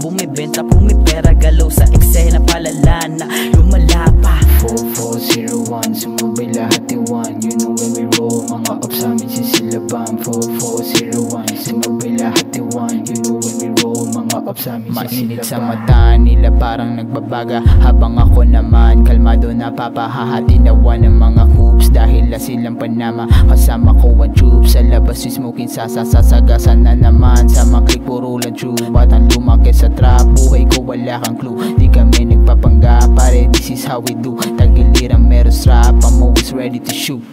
bumibenta, pumipera, galaw sa eksena, palala na lumala pa. 4401, sumabay lahat iwan. You know when we roll, mga ops amin sisilaban. 4401, sumabay lahat iwan. You know when we roll, mga ops amin sisilaban. Mainit sa mata nila parang nagbabaga, habang ako naman kalmado napapahahati nawan ng mga hoops. Dahil la silang Panama, kasama ko ang troops. Sa labas si smoking sasagasan na naman. Sa maklik puro lang true, batang lumaki sa trap. Buhay ko wala kang clue, di kami nagpapangga. Pare this is how we do, tagilirang meron strap. I'm always ready to shoot.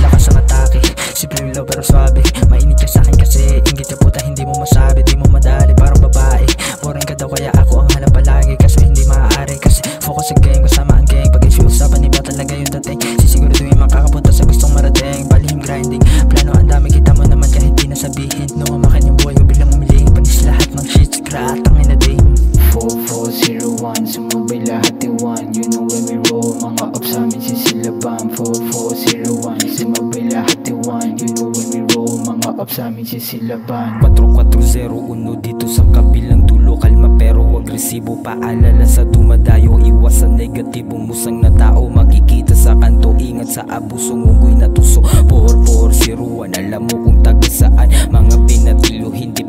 Lakas ang atake, simple lang pero swabe. Mainit ka sa'kin kasi inggit na puta hindi mo masabi. Di mo madali parang babae, boring ka daw kaya ako ang hanap palagi. Kaso hindi maaari kasi focus sa game kasama ang gang. Pag issue usapan iba talaga yung dating, sisiguraduhin makakapunta sa gustong marating. Palihim grinding, plano ang dami kita mo naman kahit di nasabihin. No makan yung buhay ko biglang umiling, panis lahat ng shit skrat ang inading. 4401, sumabay lahat iwan. You know when we roll, mga ops amin sisilaban. 4401, sumabay lahat iwan. You know when we roll, mga ops amin sisilaban. 4401 dito sa kabilang dulo, kalma pero agresibo. Paalala sa dumadayo, iwas sa negatibong musang na tao. Makikita sa kanto, ingat sa abusong unggoy na tuso. 4401, alam mo kung taga saan. Mga pinatilo, hindi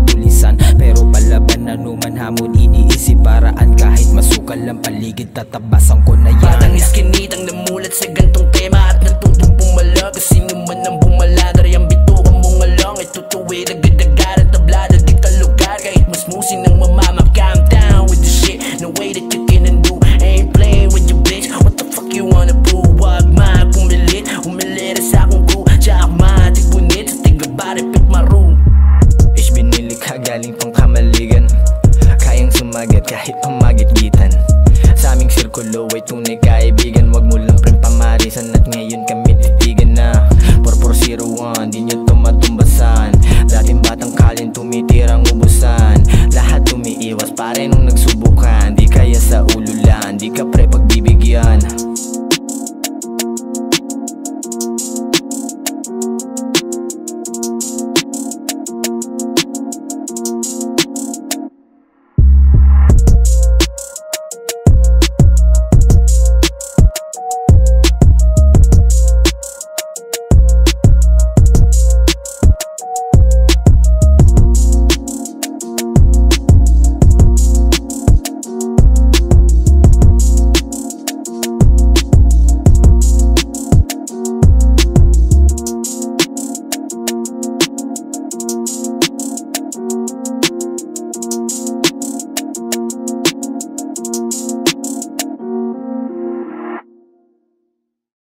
tulisan. Pero palaban na numan hamon, iniisip paraan. Kahit masukal ang paligid, tatabasan ko na yan. Batang iskinitang namulat sa gantong tema at natutong pumalag. Kasi naman ang bumaladar, yung bitukan mo nga lang ay tutuwid, agad-agad at tablada di ka lugar. Kahit mas musin ng mamama, calm down with the shit. No way that you can undo, ain't playing with your bitch. What the fuck you wanna prove? Wag pumilit, umilira sa akong crew. Tsaka matik punit sa tiga-bari pit maroon. Binilikha galing pang kamaligan, kayang sumagat kahit pamagit-gitan. Sa aming sirkulo ay tunay kaibigan. Wag mo lang pring pamarisan at ngayon kami titigan na. 4401, di nyo to matumbasan. Dating batang kalin tumitirang ubusan, lahat tumiiwas pare nung